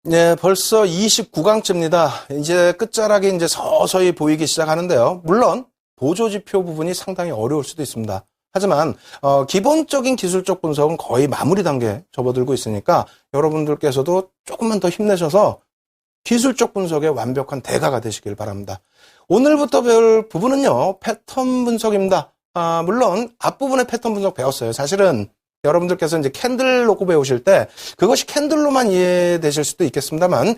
네, 벌써 29강째입니다. 이제 끝자락이 이제 서서히 보이기 시작하는데요. 물론 보조지표 부분이 상당히 어려울 수도 있습니다. 하지만 기본적인 기술적 분석은 거의 마무리 단계에 접어들고 있으니까 여러분들께서도 조금만 더 힘내셔서 기술적 분석의 완벽한 대가가 되시길 바랍니다. 오늘부터 배울 부분은요, 패턴 분석입니다. 물론 앞부분에 패턴 분석 배웠어요. 사실은 여러분들께서 이제 캔들 놓고 배우실 때 그것이 캔들로만 이해되실 수도 있겠습니다만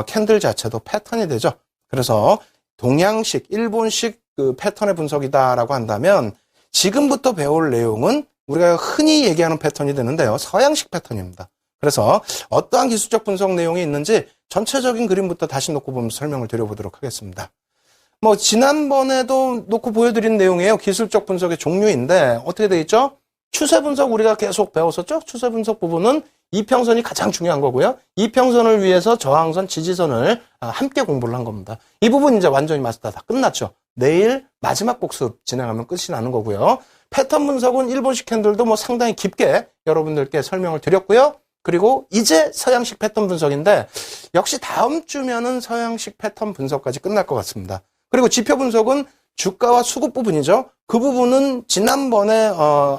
캔들 자체도 패턴이 되죠. 그래서 동양식, 일본식 그 패턴의 분석이다라고 한다면 지금부터 배울 내용은 우리가 흔히 얘기하는 패턴이 되는데요. 서양식 패턴입니다. 그래서 어떠한 기술적 분석 내용이 있는지 전체적인 그림부터 다시 놓고 보면서 설명을 드려보도록 하겠습니다. 지난번에도 놓고 보여드린 내용이에요. 기술적 분석의 종류인데 어떻게 되어 있죠? 추세 분석 우리가 계속 배웠었죠? 추세 분석 부분은 이평선이 가장 중요한 거고요. 이평선을 위해서 저항선, 지지선을 함께 공부를 한 겁니다. 이 부분 이제 완전히 마스터 다 끝났죠. 내일 마지막 복습 진행하면 끝이 나는 거고요. 패턴 분석은 일본식 캔들도 상당히 깊게 여러분들께 설명을 드렸고요. 그리고 이제 서양식 패턴 분석인데 역시 다음 주면은 서양식 패턴 분석까지 끝날 것 같습니다. 그리고 지표 분석은 주가와 수급 부분이죠. 그 부분은 지난번에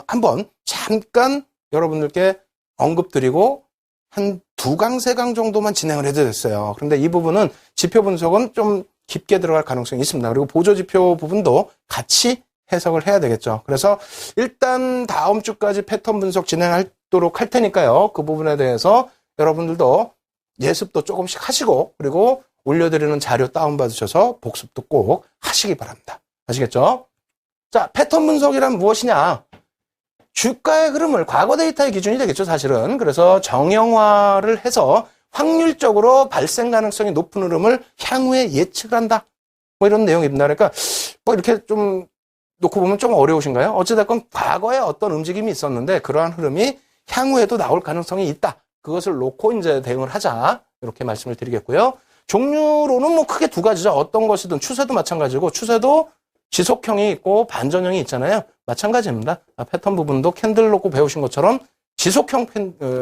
한번 잠깐 여러분들께 언급드리고 한 2강, 3강 정도만 진행을 해드렸어요. 그런데 이 부분은 지표 분석은 좀 깊게 들어갈 가능성이 있습니다. 그리고 보조지표 부분도 같이 해석을 해야 되겠죠. 그래서 일단 다음 주까지 패턴 분석 진행하도록 할 테니까요. 그 부분에 대해서 여러분들도 예습도 조금씩 하시고 그리고 올려드리는 자료 다운받으셔서 복습도 꼭 하시기 바랍니다. 아시겠죠? 자, 패턴 분석이란 무엇이냐? 주가의 흐름을 과거 데이터의 기준이 되겠죠, 사실은. 그래서 정형화를 해서 확률적으로 발생 가능성이 높은 흐름을 향후에 예측을 한다. 이런 내용입니다. 그러니까 이렇게 좀 놓고 보면 좀 어려우신가요? 어찌됐건 과거에 어떤 움직임이 있었는데 그러한 흐름이 향후에도 나올 가능성이 있다. 그것을 놓고 이제 대응을 하자. 이렇게 말씀을 드리겠고요. 종류로는 크게 2가지죠. 어떤 것이든 추세도 마찬가지고 추세도 지속형이 있고 반전형이 있잖아요. 마찬가지입니다. 패턴 부분도 캔들 놓고 배우신 것처럼 지속형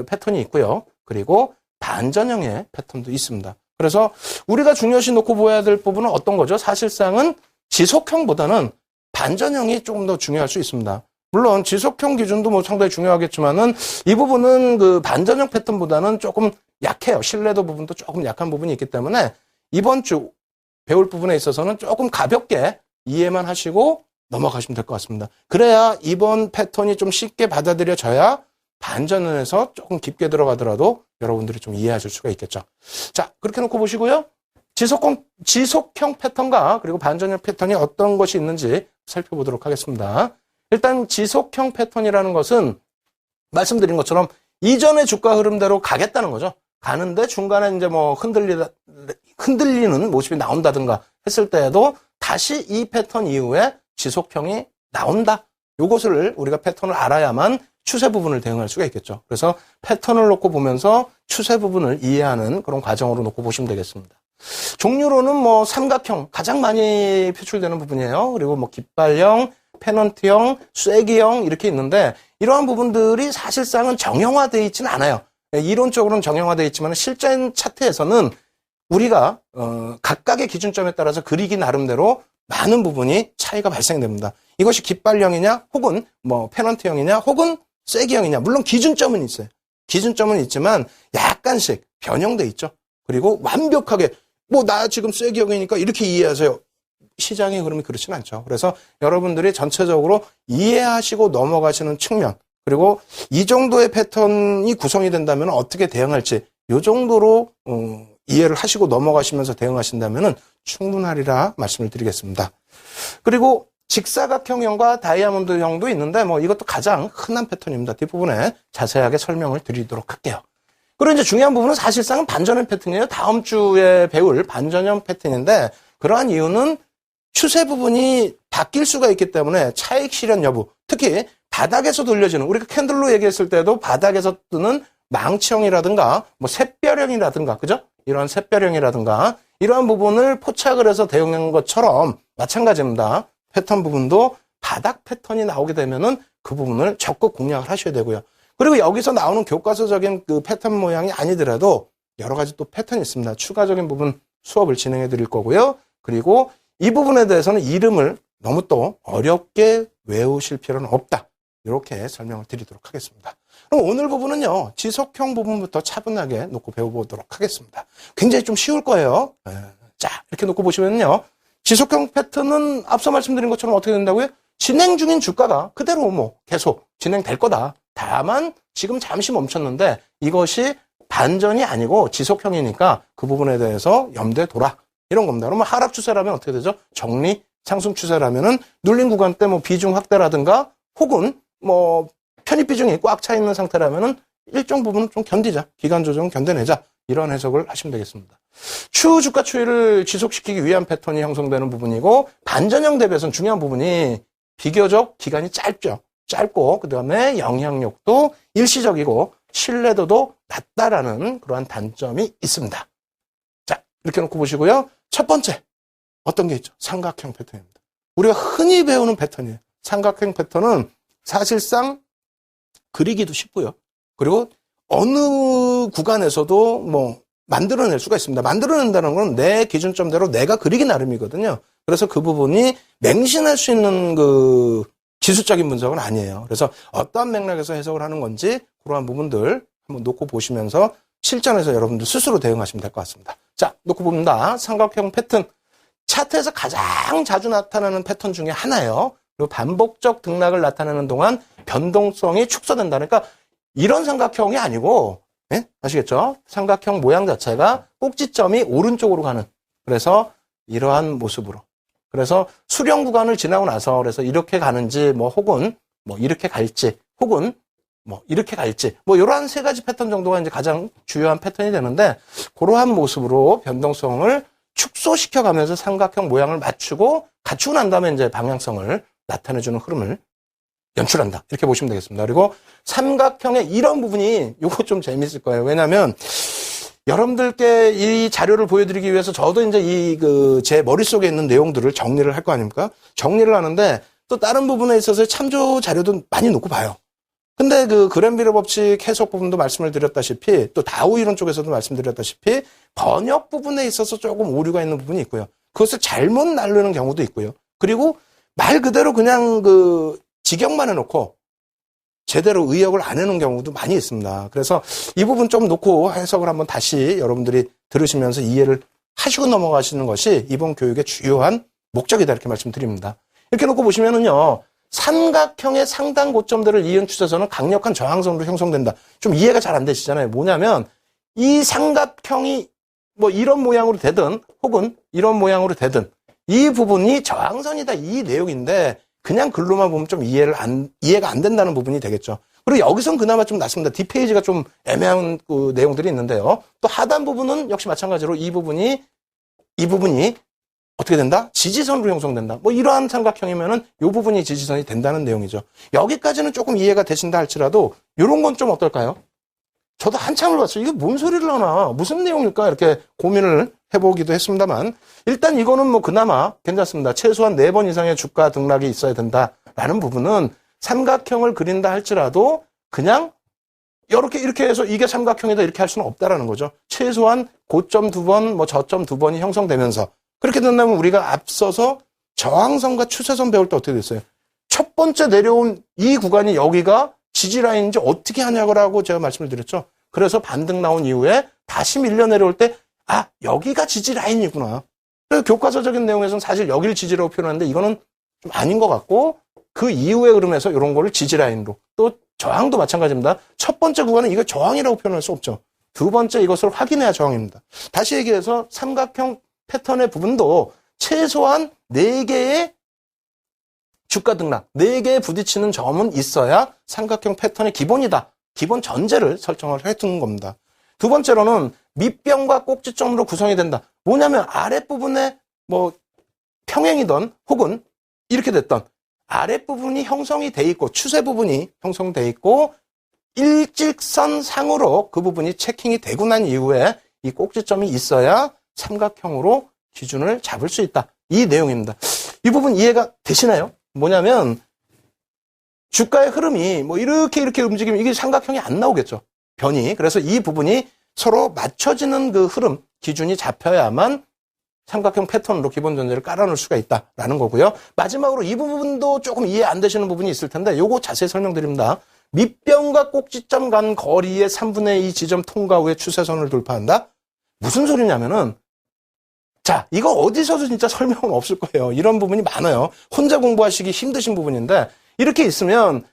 패턴이 있고요. 그리고 반전형의 패턴도 있습니다. 그래서 우리가 중요시 놓고 보아야 될 부분은 어떤 거죠? 사실상은 지속형보다는 반전형이 조금 더 중요할 수 있습니다. 물론 지속형 기준도 상당히 중요하겠지만은 이 부분은 그 반전형 패턴보다는 조금 약해요. 신뢰도 부분도 조금 약한 부분이 있기 때문에 이번 주 배울 부분에 있어서는 조금 가볍게 이해만 하시고 넘어가시면 될 것 같습니다. 그래야 이번 패턴이 좀 쉽게 받아들여져야 반전에서 조금 깊게 들어가더라도 여러분들이 좀 이해하실 수가 있겠죠. 자, 그렇게 놓고 보시고요. 지속형 패턴과 그리고 반전형 패턴이 어떤 것이 있는지 살펴보도록 하겠습니다. 일단 지속형 패턴이라는 것은 말씀드린 것처럼 이전의 주가 흐름대로 가겠다는 거죠. 가는데 중간에 이제 흔들리는 모습이 나온다든가 했을 때에도 다시 이 패턴 이후에 지속형이 나온다. 요것을 우리가 패턴을 알아야만 추세 부분을 대응할 수가 있겠죠. 그래서 패턴을 놓고 보면서 추세 부분을 이해하는 그런 과정으로 놓고 보시면 되겠습니다. 종류로는 삼각형 가장 많이 표출되는 부분이에요. 그리고 깃발형, 페넌트형, 쐐기형 이렇게 있는데 이러한 부분들이 사실상은 정형화되어 있지는 않아요. 이론적으로는 정형화되어 있지만 실제 차트에서는 우리가 각각의 기준점에 따라서 그리기 나름대로 많은 부분이 차이가 발생됩니다. 이것이 깃발형이냐 혹은 페넌트형이냐 혹은 쐐기형이냐 물론 기준점은 있어요. 기준점은 있지만 약간씩 변형돼 있죠. 그리고 완벽하게 나 지금 쐐기형이니까 이렇게 이해하세요. 시장의 흐름이 그렇진 않죠. 그래서 여러분들이 전체적으로 이해하시고 넘어가시는 측면 그리고 이 정도의 패턴이 구성이 된다면 어떻게 대응할지 이 정도로 이해를 하시고 넘어가시면서 대응하신다면 충분하리라 말씀을 드리겠습니다. 그리고 직사각형과 다이아몬드형도 있는데 이것도 가장 흔한 패턴입니다. 뒷부분에 자세하게 설명을 드리도록 할게요. 그리고 이제 중요한 부분은 사실상은 반전형 패턴이에요. 다음 주에 배울 반전형 패턴인데 그러한 이유는 추세 부분이 바뀔 수가 있기 때문에 차익 실현 여부, 특히 바닥에서 돌려지는 우리가 캔들로 얘기했을 때도 바닥에서 뜨는 망치형이라든가 샛별형이라든가 그죠? 이러한 샛별형이라든가 이러한 부분을 포착을 해서 대응한 것처럼 마찬가지입니다. 패턴 부분도 바닥 패턴이 나오게 되면은 그 부분을 적극 공략을 하셔야 되고요. 그리고 여기서 나오는 교과서적인 그 패턴 모양이 아니더라도 여러 가지 또 패턴이 있습니다. 추가적인 부분 수업을 진행해 드릴 거고요. 그리고 이 부분에 대해서는 이름을 너무 또 어렵게 외우실 필요는 없다. 이렇게 설명을 드리도록 하겠습니다. 그럼 오늘 부분은요, 지속형 부분부터 차분하게 놓고 배워보도록 하겠습니다. 굉장히 좀 쉬울 거예요. 자, 이렇게 놓고 보시면요, 지속형 패턴은 앞서 말씀드린 것처럼 어떻게 된다고요? 진행 중인 주가가 그대로 뭐 계속 진행될 거다. 다만 지금 잠시 멈췄는데 이것이 반전이 아니고 지속형이니까 그 부분에 대해서 염두에 둬라. 이런 겁니다. 그러면 하락 추세라면 어떻게 되죠? 정리, 상승 추세라면은 눌린 구간 때 뭐 비중 확대라든가 혹은 뭐 편입 비중이 꽉 차 있는 상태라면은 일정 부분은 좀 견디자. 기간 조정 견뎌내자. 이런 해석을 하시면 되겠습니다. 추후 주가 추이를 지속시키기 위한 패턴이 형성되는 부분이고 반전형 대비해서는 중요한 부분이 비교적 기간이 짧죠. 짧고 그다음에 영향력도 일시적이고 신뢰도도 낮다라는 그러한 단점이 있습니다. 자, 이렇게 놓고 보시고요. 첫 번째 어떤 게 있죠? 삼각형 패턴입니다. 우리가 흔히 배우는 패턴이에요. 삼각형 패턴은 사실상 그리기도 쉽고요. 그리고 어느 구간에서도 뭐 만들어낼 수가 있습니다. 만들어낸다는 건 내 기준점대로 내가 그리기 나름이거든요. 그래서 그 부분이 맹신할 수 있는 그 기술적인 분석은 아니에요. 그래서 어떠한 맥락에서 해석을 하는 건지 그러한 부분들 한번 놓고 보시면서 실전에서 여러분들 스스로 대응하시면 될 것 같습니다. 자, 놓고 봅니다. 삼각형 패턴. 차트에서 가장 자주 나타나는 패턴 중에 하나예요. 그리고 반복적 등락을 나타내는 동안 변동성이 축소된다. 그러니까 이런 삼각형이 아니고, 예? 아시겠죠? 삼각형 모양 자체가 꼭지점이 오른쪽으로 가는. 그래서 이러한 모습으로. 그래서 수렴 구간을 지나고 나서 그래서 이렇게 가는지 뭐 혹은 뭐 이렇게 갈지 혹은 뭐 이렇게 갈지 뭐 이러한 세 가지 패턴 정도가 이제 가장 주요한 패턴이 되는데 그러한 모습으로 변동성을 축소시켜 가면서 삼각형 모양을 맞추고 갖추고 난 다음에 이제 방향성을 나타내주는 흐름을 연출한다. 이렇게 보시면 되겠습니다. 그리고 삼각형의 이런 부분이 요거 좀 재밌을 거예요. 왜냐하면 여러분들께 이 자료를 보여드리기 위해서 저도 이제 제 머릿속에 있는 내용들을 정리를 할 거 아닙니까? 정리를 하는데 또 다른 부분에 있어서 참조 자료도 많이 놓고 봐요. 근데 그 그랜비르 법칙 해석 부분도 말씀을 드렸다시피 또 다우 이론 쪽에서도 말씀드렸다시피 번역 부분에 있어서 조금 오류가 있는 부분이 있고요. 그것을 잘못 날르는 경우도 있고요. 그리고 말 그대로 그냥 그 직역만 해놓고 제대로 의역을 안 해놓은 경우도 많이 있습니다. 그래서 이 부분 좀 놓고 해석을 한번 다시 여러분들이 들으시면서 이해를 하시고 넘어가시는 것이 이번 교육의 주요한 목적이다 이렇게 말씀드립니다. 이렇게 놓고 보시면은요. 삼각형의 상단 고점들을 이은 추세선은 강력한 저항선으로 형성된다. 좀 이해가 잘 안 되시잖아요. 뭐냐면 이 삼각형이 뭐 이런 모양으로 되든 혹은 이런 모양으로 되든 이 부분이 저항선이다 이 내용인데 그냥 글로만 보면 좀 이해가 안 된다는 부분이 되겠죠. 그리고 여기선 그나마 좀 낫습니다. 뒷페이지가 좀 애매한 그 내용들이 있는데요. 또 하단 부분은 역시 마찬가지로 이 부분이 어떻게 된다? 지지선으로 형성된다. 뭐 이러한 삼각형이면은 이 부분이 지지선이 된다는 내용이죠. 여기까지는 조금 이해가 되신다 할지라도 이런 건 좀 어떨까요? 저도 한참을 봤어요. 이게 뭔 소리를 하나? 무슨 내용일까? 이렇게 고민을 해보기도 했습니다만 일단 이거는 뭐 그나마 괜찮습니다. 최소한 4번 이상의 주가 등락이 있어야 된다라는 부분은 삼각형을 그린다 할지라도 그냥 이렇게 해서 이게 삼각형이다 이렇게 할 수는 없다라는 거죠. 최소한 고점 2번, 뭐 저점 2번이 형성되면서 그렇게 된다면 우리가 앞서서 저항선과 추세선 배울 때 어떻게 됐어요? 첫 번째 내려온 이 구간이 여기가 지지라인인지 어떻게 하냐고 제가 말씀을 드렸죠. 그래서 반등 나온 이후에 다시 밀려 내려올 때 여기가 지지라인이구나. 그래서 교과서적인 내용에서는 사실 여기를 지지라고 표현하는데 이거는 좀 아닌 것 같고 그 이후의 흐름에서 이런 거를 지지라인으로 또 저항도 마찬가지입니다. 첫 번째 구간은 이거 저항이라고 표현할 수 없죠. 두 번째 이것을 확인해야 저항입니다. 다시 얘기해서 삼각형 패턴의 부분도 최소한 4개의 주가 등락, 4개의 부딪히는 점은 있어야 삼각형 패턴의 기본이다. 기본 전제를 설정을 해두는 겁니다. 두 번째로는 밑변과 꼭지점으로 구성이 된다. 뭐냐면 아랫부분에 뭐 평행이던 혹은 이렇게 됐던 아랫부분이 형성이 돼 있고 추세 부분이 형성돼 있고 일직선 상으로 그 부분이 체킹이 되고 난 이후에 이 꼭지점이 있어야 삼각형으로 기준을 잡을 수 있다. 이 내용입니다. 이 부분 이해가 되시나요? 뭐냐면 주가의 흐름이 뭐 이렇게 움직이면 이게 삼각형이 안 나오겠죠. 변이. 그래서 이 부분이 서로 맞춰지는 그 흐름, 기준이 잡혀야만 삼각형 패턴으로 기본 전제를 깔아놓을 수가 있다라는 거고요. 마지막으로 이 부분도 조금 이해 안 되시는 부분이 있을 텐데 요거 자세히 설명드립니다. 밑변과 꼭지점 간 거리의 3분의 2 지점 통과 후에 추세선을 돌파한다? 무슨 소리냐면은 자, 이거 어디서도 진짜 설명은 없을 거예요. 이런 부분이 많아요. 혼자 공부하시기 힘드신 부분인데 이렇게 있으면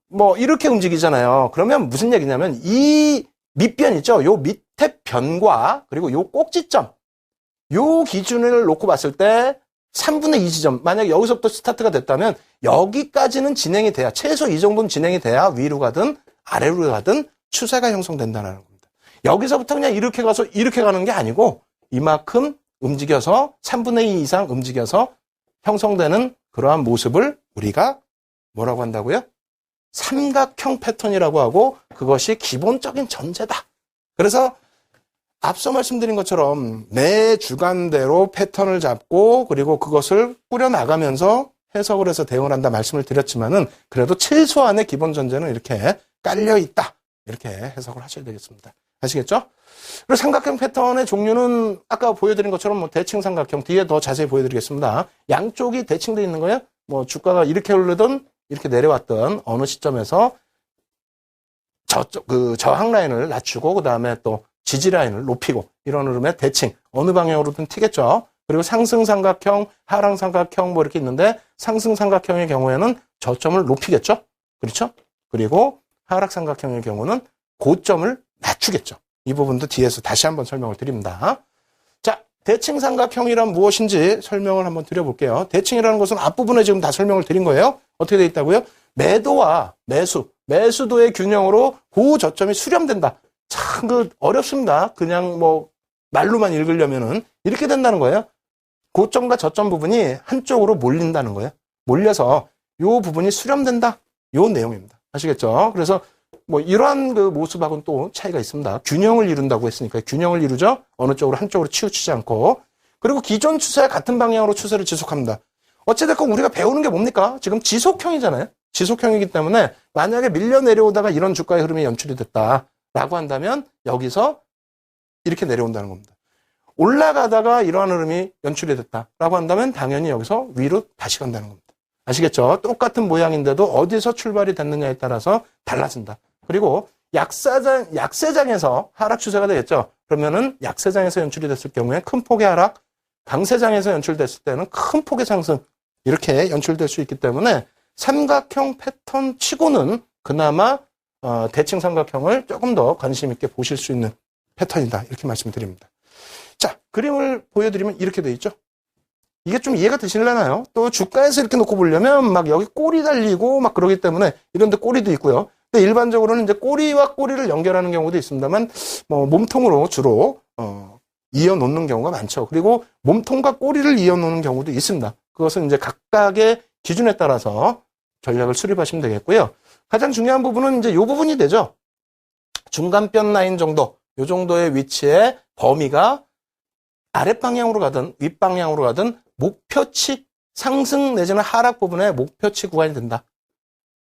뭐 이렇게 움직이잖아요. 그러면 무슨 얘기냐면 이 밑변 있죠? 요 밑에 변과 그리고 요 꼭지점 요 기준을 놓고 봤을 때 3분의 2 지점 만약에 여기서부터 스타트가 됐다면 여기까지는 진행이 돼야 최소 이 정도는 진행이 돼야 위로 가든 아래로 가든 추세가 형성된다는 겁니다. 여기서부터 그냥 이렇게 가서 이렇게 가는 게 아니고 이만큼 움직여서 3분의 2 이상 움직여서 형성되는 그러한 모습을 우리가 뭐라고 한다고요? 삼각형 패턴이라고 하고 그것이 기본적인 전제다. 그래서 앞서 말씀드린 것처럼 매 주간대로 패턴을 잡고 그리고 그것을 꾸려나가면서 해석을 해서 대응을 한다 말씀을 드렸지만은 그래도 최소한의 기본 전제는 이렇게 깔려있다. 이렇게 해석을 하셔야 되겠습니다. 아시겠죠? 그리고 삼각형 패턴의 종류는 아까 보여드린 것처럼 뭐 대칭 삼각형 뒤에 더 자세히 보여드리겠습니다. 양쪽이 대칭되어 있는 거예요. 뭐 주가가 이렇게 오르든 이렇게 내려왔던 어느 시점에서 저쪽 그 저항 라인을 낮추고 그 다음에 또 지지 라인을 높이고 이런 흐름의 대칭 어느 방향으로든 튀겠죠. 그리고 상승 삼각형, 하락 삼각형 뭐 이렇게 있는데 상승 삼각형의 경우에는 저점을 높이겠죠. 그렇죠? 그리고 하락 삼각형의 경우는 고점을 낮추겠죠. 이 부분도 뒤에서 다시 한번 설명을 드립니다. 자, 대칭 삼각형이란 무엇인지 설명을 한번 드려볼게요. 대칭이라는 것은 앞부분에 지금 다 설명을 드린 거예요. 어떻게 되어 있다고요? 매도와 매수도의 균형으로 그 저점이 수렴된다. 참 어렵습니다. 그냥 뭐 말로만 읽으려면은 이렇게 된다는 거예요. 고점과 저점 부분이 한쪽으로 몰린다는 거예요. 몰려서 요 부분이 수렴된다. 요 내용입니다. 아시겠죠? 그래서 뭐 이러한 그 모습하고는 또 차이가 있습니다. 균형을 이룬다고 했으니까 균형을 이루죠. 어느 쪽으로 한쪽으로 치우치지 않고. 그리고 기존 추세와 같은 방향으로 추세를 지속합니다. 어찌됐건 우리가 배우는 게 뭡니까? 지금 지속형이잖아요. 지속형이기 때문에 만약에 밀려 내려오다가 이런 주가의 흐름이 연출이 됐다라고 한다면 여기서 이렇게 내려온다는 겁니다. 올라가다가 이러한 흐름이 연출이 됐다라고 한다면 당연히 여기서 위로 다시 간다는 겁니다. 아시겠죠? 똑같은 모양인데도 어디서 출발이 됐느냐에 따라서 달라진다. 그리고 약세장에서 하락 추세가 되겠죠. 그러면은 약세장에서 연출이 됐을 경우에 큰 폭의 하락, 강세장에서 연출됐을 때는 큰 폭의 상승 이렇게 연출될 수 있기 때문에 삼각형 패턴 치고는 그나마 대칭 삼각형을 조금 더 관심 있게 보실 수 있는 패턴이다. 이렇게 말씀드립니다. 자, 그림을 보여드리면 이렇게 돼 있죠. 이게 좀 이해가 되시려나요? 또 주가에서 이렇게 놓고 보려면 막 여기 꼬리 달리고 막 그러기 때문에 이런 데 꼬리도 있고요. 근데 일반적으로는 이제 꼬리와 꼬리를 연결하는 경우도 있습니다만 뭐 몸통으로 주로 이어 놓는 경우가 많죠. 그리고 몸통과 꼬리를 이어 놓는 경우도 있습니다. 그것은 이제 각각의 기준에 따라서 전략을 수립하시면 되겠고요. 가장 중요한 부분은 이제 이 부분이 되죠. 중간변 라인 정도, 이 정도의 위치의 범위가 아랫방향으로 가든 윗방향으로 가든 목표치 상승 내지는 하락 부분의 목표치 구간이 된다.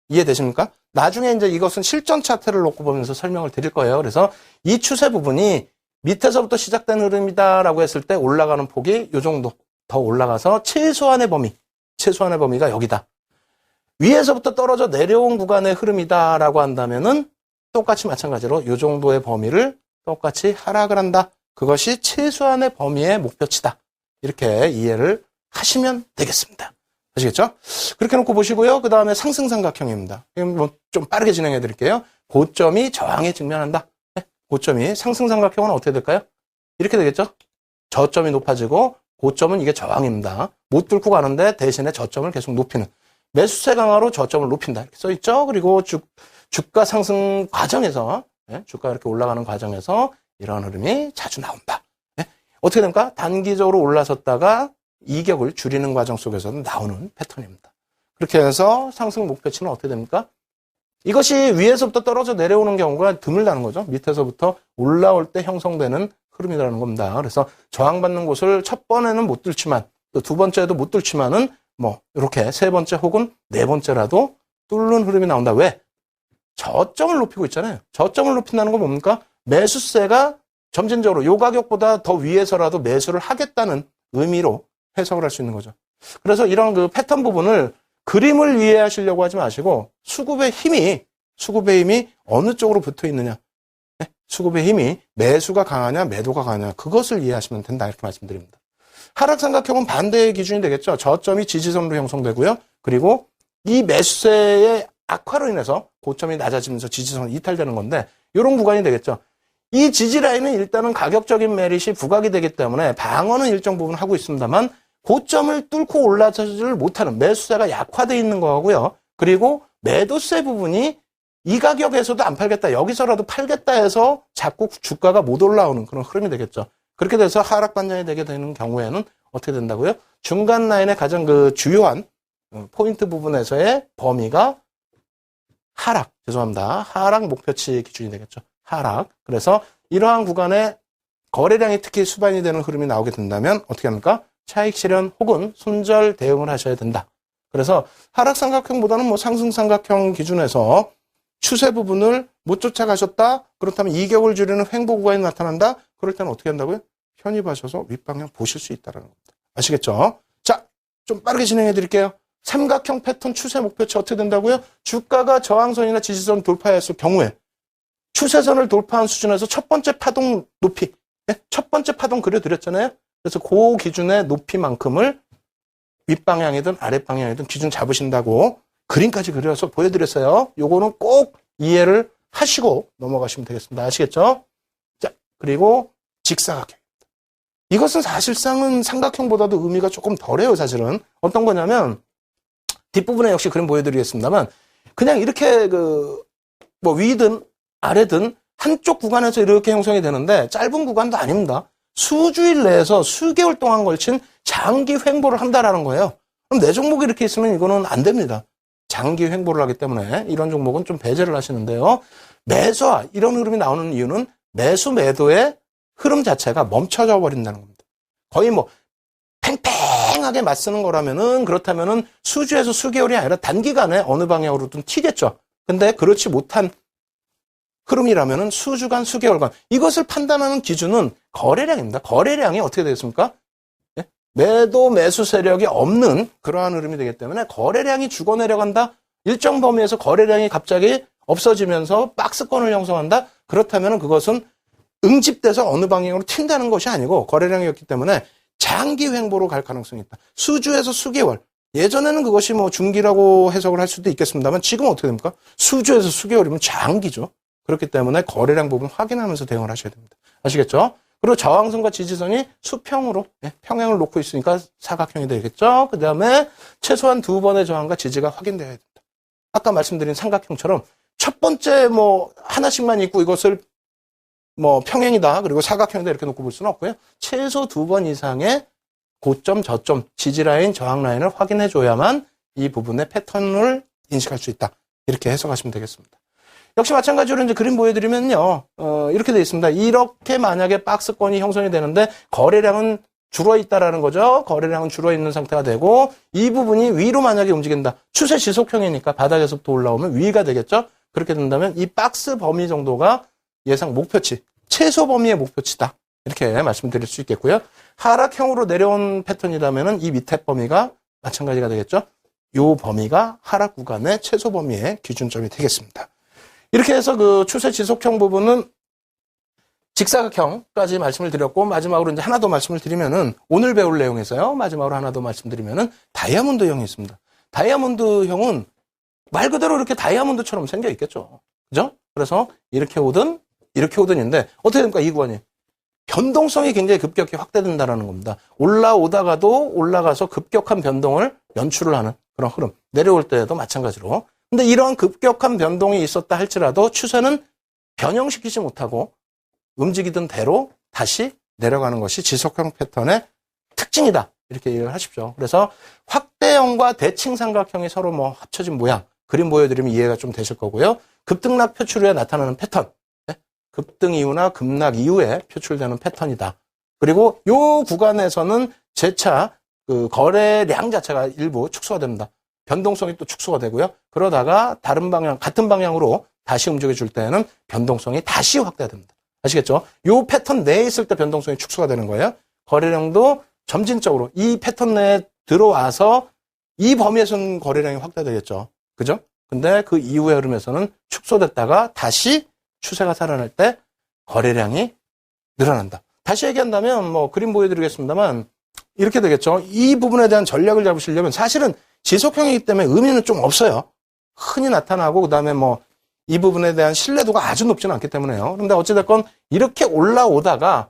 이해되십니까? 나중에 이제 이것은 실전 차트를 놓고 보면서 설명을 드릴 거예요. 그래서 이 추세 부분이 밑에서부터 시작된 흐름이다라고 했을 때 올라가는 폭이 이 정도 더 올라가서 최소한의 범위가 여기다. 위에서부터 떨어져 내려온 구간의 흐름이다라고 한다면은 똑같이 마찬가지로 이 정도의 범위를 똑같이 하락을 한다. 그것이 최소한의 범위의 목표치다. 이렇게 이해를 하시면 되겠습니다. 아시겠죠? 그렇게 놓고 보시고요. 그 다음에 상승 삼각형입니다. 뭐 좀 빠르게 진행해 드릴게요. 고점이 저항에 직면한다. 네? 고점이 상승 삼각형은 어떻게 될까요? 이렇게 되겠죠? 저점이 높아지고 고점은 이게 저항입니다. 못 뚫고 가는데 대신에 저점을 계속 높이는. 매수세 강화로 저점을 높인다. 이렇게 써 있죠? 그리고 주가 상승 과정에서, 네? 주가 이렇게 올라가는 과정에서 이런 흐름이 자주 나온다. 네? 어떻게 됩니까? 단기적으로 올라섰다가 이격을 줄이는 과정 속에서는 나오는 패턴입니다. 그렇게 해서 상승 목표치는 어떻게 됩니까? 이것이 위에서부터 떨어져 내려오는 경우가 드물다는 거죠. 밑에서부터 올라올 때 형성되는 흐름이라는 겁니다. 그래서 저항받는 곳을 첫 번에는 못 뚫지만 또 두 번째도 못 뚫지만은 뭐 이렇게 세 번째 혹은 네 번째라도 뚫는 흐름이 나온다. 왜? 저점을 높이고 있잖아요. 저점을 높인다는 건 뭡니까? 매수세가 점진적으로 요 가격보다 더 위에서라도 매수를 하겠다는 의미로 해석을 할 수 있는 거죠. 그래서 이런 그 패턴 부분을 그림을 이해하시려고 하지 마시고 수급의 힘이 어느 쪽으로 붙어 있느냐. 네? 수급의 힘이 매수가 강하냐 매도가 강하냐 그것을 이해하시면 된다 이렇게 말씀드립니다. 하락삼각형은 반대의 기준이 되겠죠. 저점이 지지선으로 형성되고요. 그리고 이 매수세의 악화로 인해서 고점이 낮아지면서 지지선이 이탈되는 건데 이런 구간이 되겠죠. 이 지지라인은 일단은 가격적인 메릿이 부각이 되기 때문에 방어는 일정 부분 하고 있습니다만 고점을 뚫고 올라서지를 못하는 매수세가 약화되어 있는 거고요. 그리고 매도세 부분이 이 가격에서도 안 팔겠다, 여기서라도 팔겠다 해서 자꾸 주가가 못 올라오는 그런 흐름이 되겠죠. 그렇게 돼서 하락 반전이 되게 되는 경우에는 어떻게 된다고요? 중간 라인의 가장 그 주요한 포인트 부분에서의 범위가 하락 목표치 기준이 되겠죠. 하락. 그래서 이러한 구간에 거래량이 특히 수반이 되는 흐름이 나오게 된다면 어떻게 합니까? 차익 실현 혹은 손절 대응을 하셔야 된다. 그래서 하락 삼각형보다는 뭐 상승 삼각형 기준에서 추세 부분을 못 쫓아가셨다. 그렇다면 이격을 줄이는 횡보 구간이 나타난다. 그럴 때는 어떻게 한다고요? 편입하셔서 윗방향 보실 수 있다는 겁니다. 아시겠죠? 자, 좀 빠르게 진행해 드릴게요. 삼각형 패턴 추세 목표치 어떻게 된다고요? 주가가 저항선이나 지지선 돌파했을 경우에 추세선을 돌파한 수준에서 첫 번째 파동 높이, 첫 번째 파동 그려드렸잖아요. 그래서 그 기준의 높이만큼을 윗방향이든 아랫방향이든 기준 잡으신다고 그림까지 그려서 보여드렸어요. 요거는 꼭 이해를 하시고 넘어가시면 되겠습니다. 아시겠죠? 자, 그리고 직사각형. 이것은 사실상은 삼각형보다도 의미가 조금 덜해요, 사실은. 어떤 거냐면, 뒷부분에 역시 그림 보여드리겠습니다만, 그냥 이렇게 뭐 위든 아래든 한쪽 구간에서 이렇게 형성이 되는데, 짧은 구간도 아닙니다. 수주일 내에서 수개월 동안 걸친 장기 횡보를 한다라는 거예요. 그럼 내 종목이 이렇게 있으면 이거는 안 됩니다. 장기 횡보를 하기 때문에 이런 종목은 좀 배제를 하시는데요. 매수와 이런 흐름이 나오는 이유는 매수 매도의 흐름 자체가 멈춰져 버린다는 겁니다. 거의 뭐 팽팽하게 맞서는 거라면은 그렇다면은 수주에서 수개월이 아니라 단기간에 어느 방향으로든 튀겠죠. 근데 그렇지 못한 흐름이라면은 수주간, 수개월간 이것을 판단하는 기준은 거래량입니다. 거래량이 어떻게 되겠습니까? 예? 매도, 매수 세력이 없는 그러한 흐름이 되기 때문에 거래량이 죽어내려간다. 일정 범위에서 거래량이 갑자기 없어지면서 박스권을 형성한다. 그렇다면은 그것은 응집돼서 어느 방향으로 튄다는 것이 아니고 거래량이었기 때문에 장기 횡보로 갈 가능성이 있다. 수주에서 수개월. 예전에는 그것이 뭐 중기라고 해석을 할 수도 있겠습니다만 지금 어떻게 됩니까? 수주에서 수개월이면 장기죠. 그렇기 때문에 거래량 부분 확인하면서 대응을 하셔야 됩니다. 아시겠죠? 그리고 저항선과 지지선이 수평으로 평행을 놓고 있으니까 사각형이 되겠죠. 그 다음에 최소한 2번의 저항과 지지가 확인되어야 된다. 아까 말씀드린 삼각형처럼 첫 번째 뭐 하나씩만 있고 이것을 뭐 평행이다 그리고 사각형이다 이렇게 놓고 볼 수는 없고요. 최소 2번 이상의 고점, 저점, 지지라인, 저항라인을 확인해 줘야만 이 부분의 패턴을 인식할 수 있다. 이렇게 해석하시면 되겠습니다. 역시 마찬가지로 이제 그림 보여드리면요. 이렇게 되어 있습니다. 이렇게 만약에 박스권이 형성이 되는데 거래량은 줄어 있다라는 거죠. 거래량은 줄어 있는 상태가 되고 이 부분이 위로 만약에 움직인다. 추세 지속형이니까 바닥에서부터 올라오면 위가 되겠죠. 그렇게 된다면 이 박스 범위 정도가 예상 목표치, 최소 범위의 목표치다. 이렇게 말씀드릴 수 있겠고요. 하락형으로 내려온 패턴이라면은 이 밑에 범위가 마찬가지가 되겠죠. 이 범위가 하락 구간의 최소 범위의 기준점이 되겠습니다. 이렇게 해서 그 추세 지속형 부분은 직사각형까지 말씀을 드렸고 마지막으로 이제 하나 더 말씀을 드리면은 오늘 배울 내용에서요. 마지막으로 하나 더 말씀드리면은 다이아몬드형이 있습니다. 다이아몬드형은 말 그대로 이렇게 다이아몬드처럼 생겨 있겠죠. 그죠? 그래서 이렇게 오든인데 어떻게 됩니까? 이 구간이 변동성이 굉장히 급격히 확대된다는 겁니다. 올라오다가도 올라가서 급격한 변동을 연출을 하는 그런 흐름. 내려올 때도 마찬가지로. 근데 이러한 급격한 변동이 있었다 할지라도 추세는 변형시키지 못하고 움직이던 대로 다시 내려가는 것이 지속형 패턴의 특징이다. 이렇게 이해를 하십시오. 그래서 확대형과 대칭 삼각형이 서로 뭐 합쳐진 모양. 그림 보여드리면 이해가 좀 되실 거고요. 급등락 표출 후에 나타나는 패턴. 급등 이후나 급락 이후에 표출되는 패턴이다. 그리고 이 구간에서는 재차 그 거래량 자체가 일부 축소가 됩니다. 변동성이 또 축소가 되고요. 그러다가 다른 방향, 같은 방향으로 다시 움직여 줄 때는 변동성이 다시 확대됩니다. 아시겠죠? 요 패턴 내에 있을 때 변동성이 축소가 되는 거예요. 거래량도 점진적으로 이 패턴 내에 들어와서 이 범위에서는 거래량이 확대되겠죠. 그죠? 근데 그 이후의 흐름에서는 축소됐다가 다시 추세가 살아날 때 거래량이 늘어난다. 다시 얘기한다면 뭐 그림 보여드리겠습니다만 이렇게 되겠죠. 이 부분에 대한 전략을 잡으시려면 사실은 지속형이기 때문에 의미는 좀 없어요. 흔히 나타나고 그다음에 뭐 이 부분에 대한 신뢰도가 아주 높지는 않기 때문에요. 그런데 어찌됐건 이렇게 올라오다가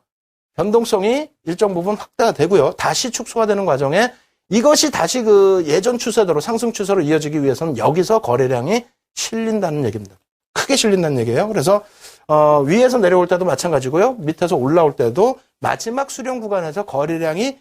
변동성이 일정 부분 확대가 되고요. 다시 축소가 되는 과정에 이것이 다시 그 예전 추세대로 상승 추세로 이어지기 위해서는 여기서 거래량이 실린다는 얘기입니다. 크게 실린다는 얘기예요. 그래서 위에서 내려올 때도 마찬가지고요. 밑에서 올라올 때도 마지막 수렴 구간에서 거래량이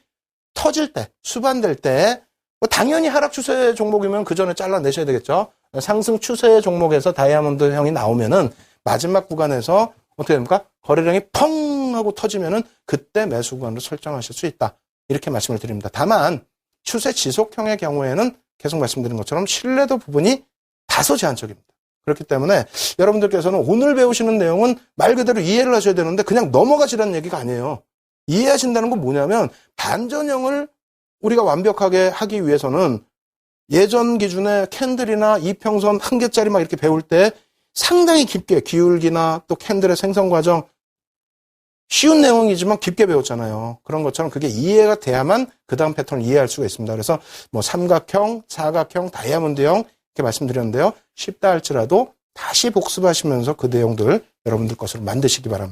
터질 때, 수반될 때 당연히 하락 추세 종목이면 그 전에 잘라내셔야 되겠죠. 상승 추세 종목에서 다이아몬드형이 나오면은 마지막 구간에서 어떻게 됩니까? 거래량이 펑 하고 터지면은 그때 매수 구간으로 설정하실 수 있다. 이렇게 말씀을 드립니다. 다만 추세 지속형의 경우에는 계속 말씀드린 것처럼 신뢰도 부분이 다소 제한적입니다. 그렇기 때문에 여러분들께서는 오늘 배우시는 내용은 말 그대로 이해를 하셔야 되는데 그냥 넘어가시라는 얘기가 아니에요. 이해하신다는 건 뭐냐면 반전형을 우리가 완벽하게 하기 위해서는 예전 기준의 캔들이나 이평선 한 개짜리 막 이렇게 배울 때 상당히 깊게 기울기나 또 캔들의 생성 과정 쉬운 내용이지만 깊게 배웠잖아요. 그런 것처럼 그게 이해가 돼야만 그 다음 패턴을 이해할 수가 있습니다. 그래서 뭐 삼각형, 사각형, 다이아몬드형 이렇게 말씀드렸는데요. 쉽다 할지라도 다시 복습하시면서 그 내용들 여러분들 것으로 만드시기 바랍니다.